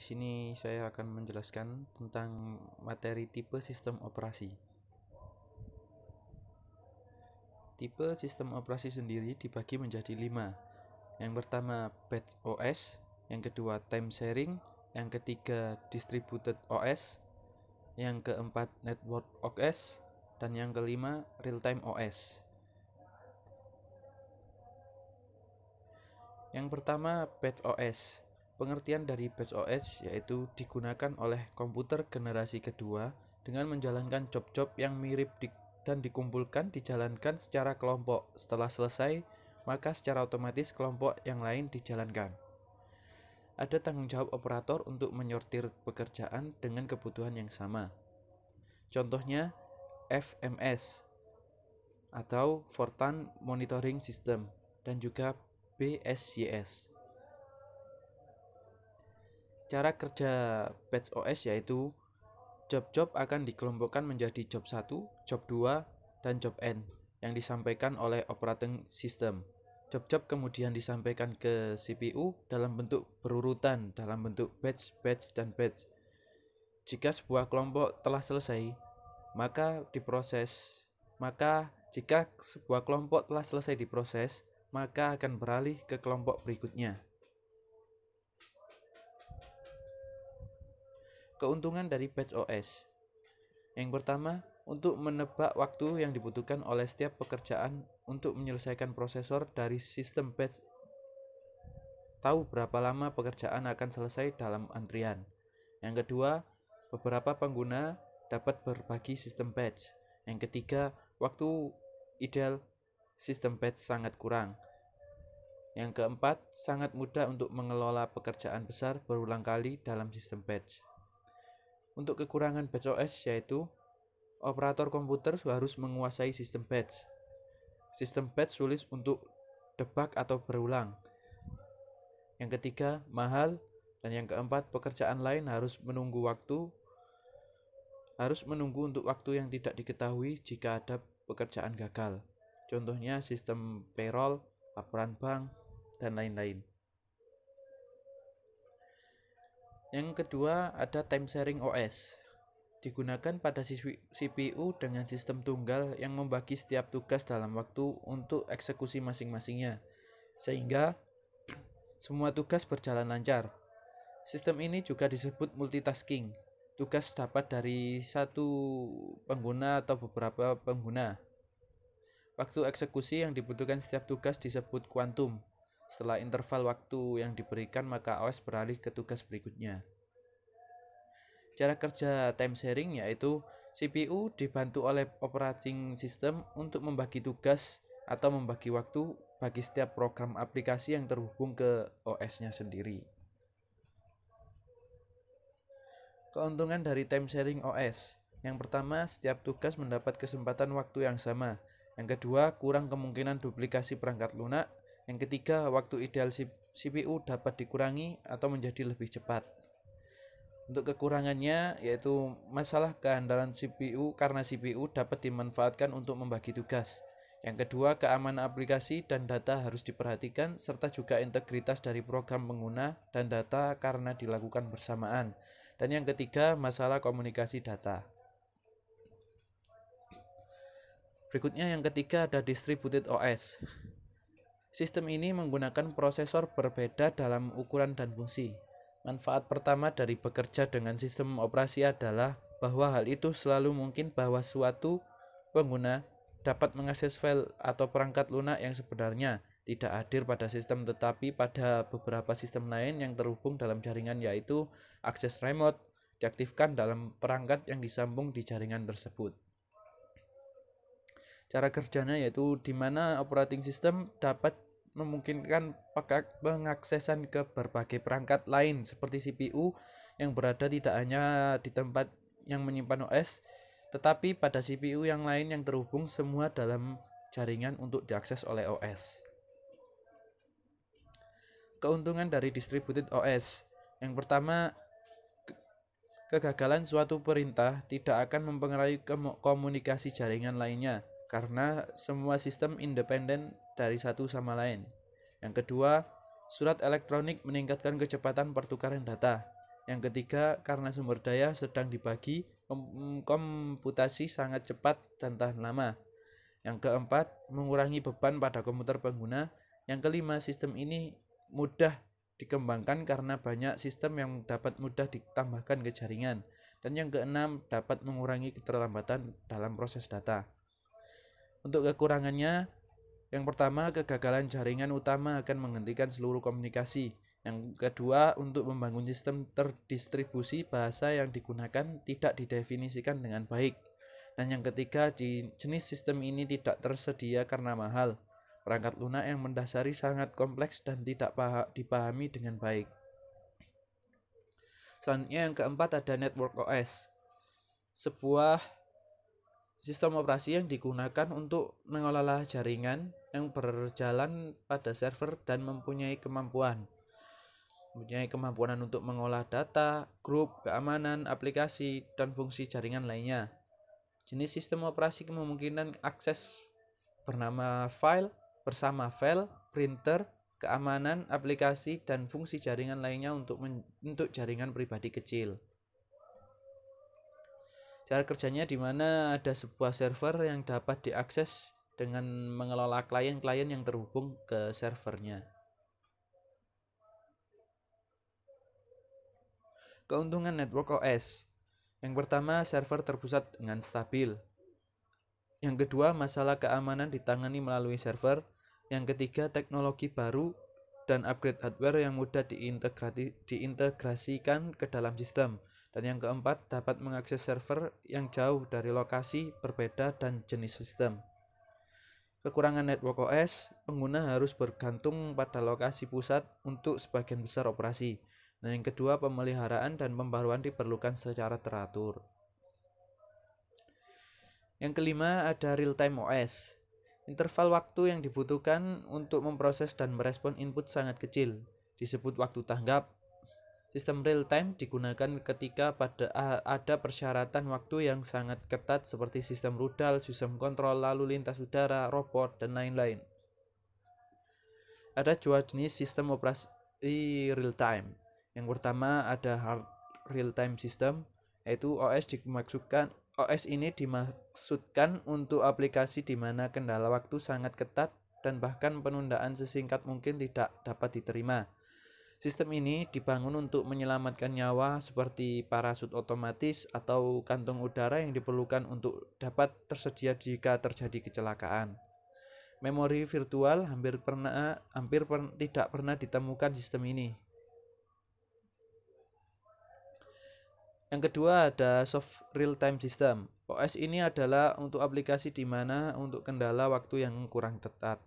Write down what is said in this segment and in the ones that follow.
di sini saya akan menjelaskan tentang materi tipe sistem operasi. Tipe sistem operasi sendiri dibagi menjadi 5. Yang pertama batch OS, yang kedua time sharing, yang ketiga distributed OS, yang keempat network OS, dan yang kelima real time OS. Yang pertama batch OS. Pengertian dari batch OS yaitu digunakan oleh komputer generasi kedua dengan menjalankan job-job yang mirip dan dikumpulkan dijalankan secara kelompok. Setelah selesai, maka secara otomatis kelompok yang lain dijalankan. Ada tanggung jawab operator untuk menyortir pekerjaan dengan kebutuhan yang sama. Contohnya FMS atau Fortran Monitoring System dan juga BSYS. Cara kerja batch OS yaitu job-job akan dikelompokkan menjadi job 1, job 2, dan job N yang disampaikan oleh operating system. Job-job kemudian disampaikan ke CPU dalam bentuk berurutan dalam bentuk batch, batch, dan batch. Jika sebuah kelompok telah selesai, jika sebuah kelompok telah selesai diproses, maka akan beralih ke kelompok berikutnya. Keuntungan dari batch OS. Yang pertama, untuk menebak waktu yang dibutuhkan oleh setiap pekerjaan untuk menyelesaikan prosesor dari sistem batch. Tahu berapa lama pekerjaan akan selesai dalam antrian. Yang kedua, beberapa pengguna dapat berbagi sistem batch. Yang ketiga, waktu ideal sistem batch sangat kurang. Yang keempat, sangat mudah untuk mengelola pekerjaan besar berulang kali dalam sistem batch. Untuk kekurangan batch OS yaitu operator komputer harus menguasai sistem batch. Sistem batch sulit untuk debug atau berulang. Yang ketiga, mahal. Dan yang keempat, pekerjaan lain harus menunggu untuk waktu yang tidak diketahui jika ada pekerjaan gagal. Contohnya sistem payroll, laporan bank, dan lain-lain. Yang kedua, ada time sharing OS. Digunakan pada CPU dengan sistem tunggal yang membagi setiap tugas dalam waktu untuk eksekusi masing-masingnya, sehingga semua tugas berjalan lancar. Sistem ini juga disebut multitasking. Tugas dapat dari satu pengguna atau beberapa pengguna. Waktu eksekusi yang dibutuhkan setiap tugas disebut kuantum. Setelah interval waktu yang diberikan, maka OS beralih ke tugas berikutnya. Cara kerja time sharing yaitu CPU dibantu oleh operating system untuk membagi tugas atau membagi waktu bagi setiap program aplikasi yang terhubung ke OS-nya sendiri. Keuntungan dari time sharing OS. Yang pertama, setiap tugas mendapat kesempatan waktu yang sama. Yang kedua, kurang kemungkinan duplikasi perangkat lunak. Yang ketiga, waktu ideal CPU dapat dikurangi atau menjadi lebih cepat. Untuk kekurangannya yaitu masalah keandalan CPU karena CPU dapat dimanfaatkan untuk membagi tugas. Yang kedua, keamanan aplikasi dan data harus diperhatikan serta juga integritas dari program pengguna dan data karena dilakukan bersamaan. Dan yang ketiga, masalah komunikasi data. Berikutnya yang ketiga ada distributed OS. Sistem ini menggunakan prosesor berbeda dalam ukuran dan fungsi. Manfaat pertama dari bekerja dengan sistem operasi adalah bahwa hal itu selalu mungkin bahwa suatu pengguna dapat mengakses file atau perangkat lunak yang sebenarnya tidak hadir pada sistem tetapi pada beberapa sistem lain yang terhubung dalam jaringan, yaitu akses remote diaktifkan dalam perangkat yang disambung di jaringan tersebut. Cara kerjanya yaitu di mana operating system dapat memungkinkan pengaksesan ke berbagai perangkat lain seperti CPU yang berada tidak hanya di tempat yang menyimpan OS, tetapi pada CPU yang lain yang terhubung semua dalam jaringan untuk diakses oleh OS. Keuntungan dari distributed OS. Yang pertama, kegagalan suatu perintah tidak akan mempengaruhi komunikasi jaringan lainnya karena semua sistem independen dari satu sama lain. Yang kedua, surat elektronik meningkatkan kecepatan pertukaran data. Yang ketiga, karena sumber daya sedang dibagi, komputasi sangat cepat dan tahan lama. Yang keempat, mengurangi beban pada komputer pengguna. Yang kelima, sistem ini mudah dikembangkan karena banyak sistem yang dapat mudah ditambahkan ke jaringan. Dan yang keenam, dapat mengurangi keterlambatan dalam proses data. Untuk kekurangannya, yang pertama, kegagalan jaringan utama akan menghentikan seluruh komunikasi. Yang kedua, untuk membangun sistem terdistribusi, bahasa yang digunakan tidak didefinisikan dengan baik. Dan yang ketiga, jenis sistem ini tidak tersedia karena mahal. Perangkat lunak yang mendasari sangat kompleks dan tidak dipahami dengan baik. Selanjutnya yang keempat ada Network OS. Sebuah sistem operasi yang digunakan untuk mengelola jaringan yang berjalan pada server dan mempunyai kemampuan untuk mengolah data, grup, keamanan, aplikasi, dan fungsi jaringan lainnya. Jenis sistem operasi memungkinkan akses bersama file, printer, keamanan, aplikasi, dan fungsi jaringan lainnya untuk jaringan pribadi kecil. Cara kerjanya di mana ada sebuah server yang dapat diakses dengan mengelola klien-klien yang terhubung ke servernya. Keuntungan Network OS. Yang pertama, server terpusat dengan stabil. Yang kedua, masalah keamanan ditangani melalui server. Yang ketiga, teknologi baru dan upgrade hardware yang mudah diintegrasikan ke dalam sistem. Dan yang keempat, dapat mengakses server yang jauh dari lokasi berbeda dan jenis sistem. Kekurangan Network OS, pengguna harus bergantung pada lokasi pusat untuk sebagian besar operasi. Dan yang kedua, pemeliharaan dan pembaruan diperlukan secara teratur. Yang kelima ada Real-Time OS. Interval waktu yang dibutuhkan untuk memproses dan merespon input sangat kecil, disebut waktu tanggap. Sistem real-time digunakan ketika ada persyaratan waktu yang sangat ketat seperti sistem rudal, sistem kontrol lalu lintas udara, robot, dan lain-lain. Ada dua jenis sistem operasi real-time. Yang pertama ada hard real-time system, yaitu OS ini dimaksudkan untuk aplikasi di mana kendala waktu sangat ketat dan bahkan penundaan sesingkat mungkin tidak dapat diterima. Sistem ini dibangun untuk menyelamatkan nyawa seperti parasut otomatis atau kantung udara yang diperlukan untuk dapat tersedia jika terjadi kecelakaan. Memori virtual hampir tidak pernah ditemukan sistem ini. Yang kedua ada soft real-time system. OS ini adalah untuk aplikasi di mana untuk kendala waktu yang kurang tepat.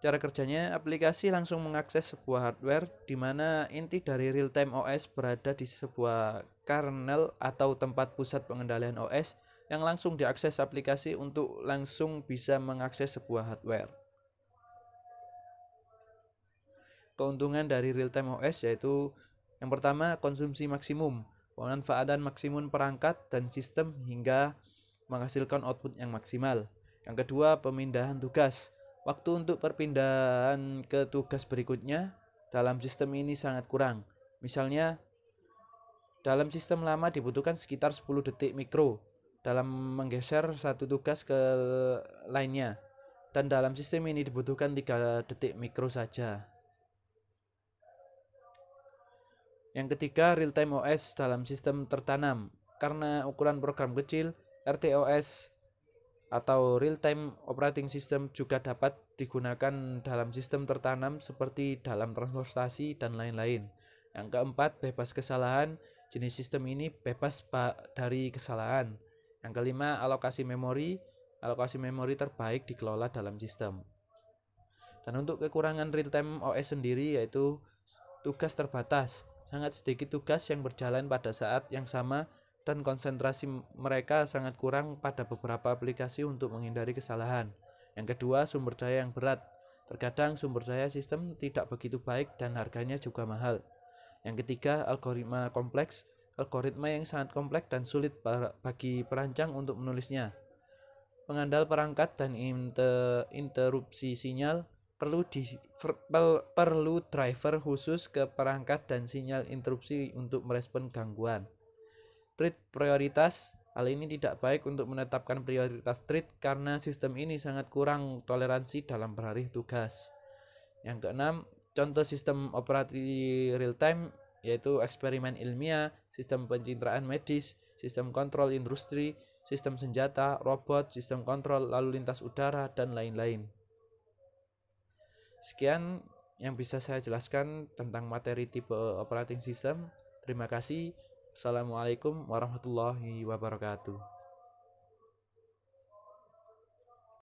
Cara kerjanya, aplikasi langsung mengakses sebuah hardware di mana inti dari real-time OS berada di sebuah kernel atau tempat pusat pengendalian OS yang langsung diakses aplikasi untuk langsung bisa mengakses sebuah hardware. Keuntungan dari real-time OS yaitu yang pertama, konsumsi maksimum, pemanfaatan maksimum perangkat dan sistem hingga menghasilkan output yang maksimal. Yang kedua, pemindahan tugas. Waktu untuk perpindahan ke tugas berikutnya dalam sistem ini sangat kurang. Misalnya, dalam sistem lama dibutuhkan sekitar 10 detik mikro dalam menggeser satu tugas ke lainnya. Dan dalam sistem ini dibutuhkan 3 detik mikro saja. Yang ketiga, real-time OS dalam sistem tertanam. Karena ukuran program kecil, RTOS atau real-time operating system juga dapat digunakan dalam sistem tertanam seperti dalam transportasi dan lain-lain. Yang keempat, bebas kesalahan. Jenis sistem ini bebas dari kesalahan. Yang kelima, alokasi memori. Alokasi memori terbaik dikelola dalam sistem. Dan untuk kekurangan real-time OS sendiri yaitu tugas terbatas. Sangat sedikit tugas yang berjalan pada saat yang sama dan konsentrasi mereka sangat kurang pada beberapa aplikasi untuk menghindari kesalahan. Yang kedua, sumber daya yang berat. Terkadang sumber daya sistem tidak begitu baik dan harganya juga mahal. Yang ketiga, algoritma kompleks. Algoritma yang sangat kompleks dan sulit bagi perancang untuk menulisnya. Pengandal perangkat dan interupsi sinyal. perlu driver khusus ke perangkat dan sinyal interupsi untuk merespon gangguan. Thread prioritas. Hal ini tidak baik untuk menetapkan prioritas thread karena sistem ini sangat kurang toleransi dalam beralih tugas. Yang keenam, contoh sistem operasi real time yaitu eksperimen ilmiah, sistem pencitraan medis, sistem kontrol industri, sistem senjata, robot, sistem kontrol lalu lintas udara, dan lain-lain. Sekian yang bisa saya jelaskan tentang materi tipe operating system. Terima kasih. Assalamualaikum warahmatullahi wabarakatuh.